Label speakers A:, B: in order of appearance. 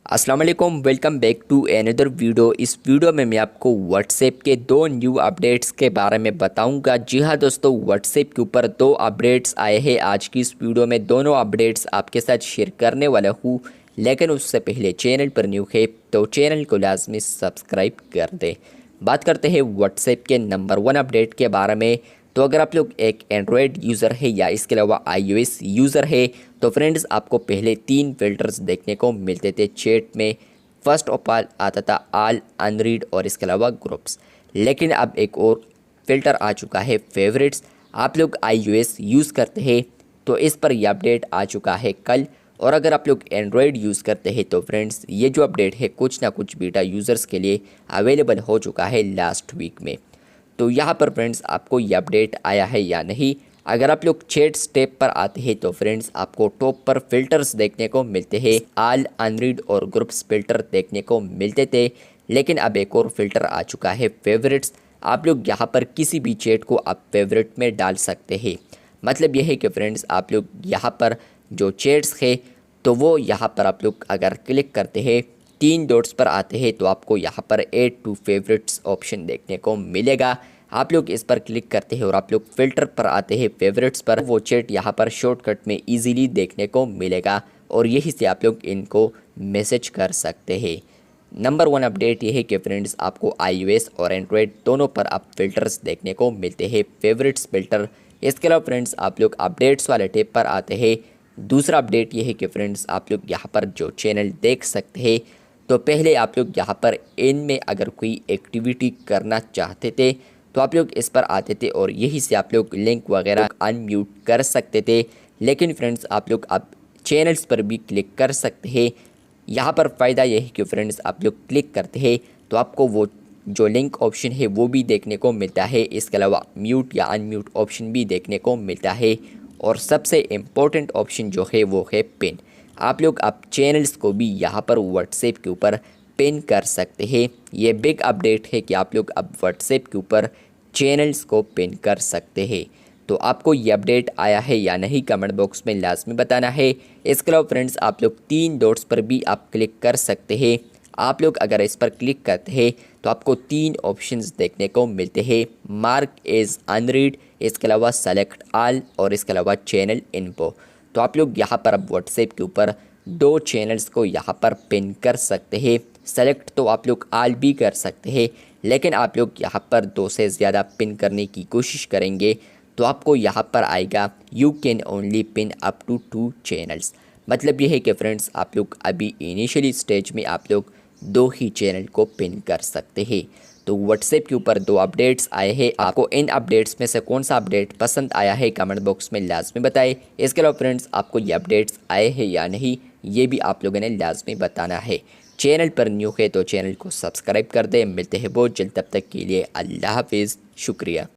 A: अस्सलाम वालेकुम, welcome back to another video. इस वीडियो में मैं आपको व्हाट्सएप के दो न्यू अपडेट्स के बारे में बताऊंगा। जी हाँ दोस्तों, व्हाट्सएप के ऊपर दो अपडेट्स आए हैं। आज की इस वीडियो में दोनों अपडेट्स आपके साथ शेयर करने वाला हूँ, लेकिन उससे पहले चैनल पर न्यू है तो चैनल को लाजमी सब्सक्राइब कर दें। बात करते हैं व्हाट्सएप के नंबर 1 अपडेट के बारे में। तो अगर आप लोग एक एंड्रॉयड यूज़र है या इसके अलावा iOS यूज़र है तो फ्रेंड्स आपको पहले 3 फ़िल्टर्स देखने को मिलते थे चैट में। फर्स्ट ऑफ ऑल आता था ऑल, अनरीड और इसके अलावा ग्रुप्स। लेकिन अब एक और फ़िल्टर आ चुका है फेवरेट्स। आप लोग iOS यूज़ करते हैं तो इस पर यह अपडेट आ चुका है कल। और अगर आप लोग एंड्रॉयड यूज़ करते हैं तो फ्रेंड्स ये जो अपडेट है कुछ ना कुछ बीटा यूज़र्स के लिए अवेलेबल हो चुका है लास्ट वीक में। तो यहाँ पर फ्रेंड्स आपको ये अपडेट आया है या नहीं। अगर आप लोग चैट स्टेप पर आते हैं तो फ्रेंड्स आपको टॉप पर फिल्टर्स देखने को मिलते हैं। ऑल, अनरीड और ग्रुप्स फिल्टर देखने को मिलते थे, लेकिन अब एक और फिल्टर आ चुका है फेवरेट्स। आप लोग यहाँ पर किसी भी चैट को आप फेवरेट में डाल सकते हैं। मतलब यह है कि फ्रेंड्स आप लोग यहाँ पर जो चैट्स है तो वो यहाँ पर आप लोग अगर क्लिक करते हैं, 3 डॉट्स पर आते हैं तो आपको यहाँ पर ऐड टू फेवरेट्स ऑप्शन देखने को मिलेगा। आप लोग इस पर क्लिक करते हैं और आप लोग फ़िल्टर पर आते हैं फेवरेट्स पर। वो चैट यहाँ पर शॉर्टकट में इजीली देखने को मिलेगा और यही से आप लोग इनको मैसेज कर सकते हैं। नंबर 1 अपडेट ये है कि फ्रेंड्स आपको iOS और एंड्रॉयड दोनों पर आप फिल्टर्स देखने को मिलते हैं, फेवरेट्स फिल्टर। इसके अलावा फ्रेंड्स आप लोग अपडेट्स वाले टैब पर आते हैं। दूसरा अपडेट ये है कि फ्रेंड्स आप लोग यहाँ पर जो चैनल देख सकते हैं तो पहले आप लोग यहाँ पर इनमें अगर कोई एक्टिविटी करना चाहते थे तो आप लोग इस पर आते थे और यही से आप लोग लिंक वगैरह अनम्यूट कर सकते थे। लेकिन फ्रेंड्स आप लोग अब चैनल्स पर भी क्लिक कर सकते हैं। यहाँ पर फ़ायदा यह है कि फ्रेंड्स आप लोग क्लिक करते हैं तो आपको वो जो लिंक ऑप्शन है वो भी देखने को मिलता है। इसके अलावा म्यूट या अनम्यूट ऑप्शन भी देखने को मिलता है और सबसे इम्पोर्टेंट ऑप्शन जो है वो है पिन। आप लोग अब चैनल्स को भी यहाँ पर व्हाट्सएप के ऊपर पिन कर सकते हैं। ये बिग अपडेट है कि आप लोग अब व्हाट्सएप के ऊपर चैनल्स को पिन कर सकते हैं। तो आपको ये अपडेट आया है या नहीं कमेंट बॉक्स में लाजमी बताना है। इसके अलावा फ्रेंड्स आप लोग 3 डॉट्स पर भी आप क्लिक कर सकते हैं। आप लोग अगर इस पर क्लिक करते हैं तो आपको 3 ऑप्शंस देखने को मिलते हैं, मार्क एज अनरीड, इसके अलावा सेलेक्ट ऑल और इसके अलावा चैनल इन्फो। तो आप लोग यहाँ पर अब व्हाट्सएप के ऊपर 2 चैनल्स को यहाँ पर पिन कर सकते हैं। सेलेक्ट तो आप लोग ऑल भी कर सकते हैं, लेकिन आप लोग यहाँ पर 2 से ज़्यादा पिन करने की कोशिश करेंगे तो आपको यहाँ पर आएगा you can only pin up to 2 channels. मतलब ये है कि फ्रेंड्स आप लोग अभी इनिशियली स्टेज में आप लोग 2 ही चैनल को पिन कर सकते हैं। तो व्हाट्सएप के ऊपर 2 अपडेट्स आए हैं। आपको इन अपडेट्स में से कौन सा अपडेट पसंद आया है कमेंट बॉक्स में लाजमी बताएं। इसके अलावा फ्रेंड्स आपको ये अपडेट्स आए हैं या नहीं ये भी आप लोगों ने लाजमी बताना है। चैनल पर न्यू है तो चैनल को सब्सक्राइब कर दें। मिलते हैं बहुत जल्द, तब तक के लिए अल्लाह हाफिज़, शुक्रिया।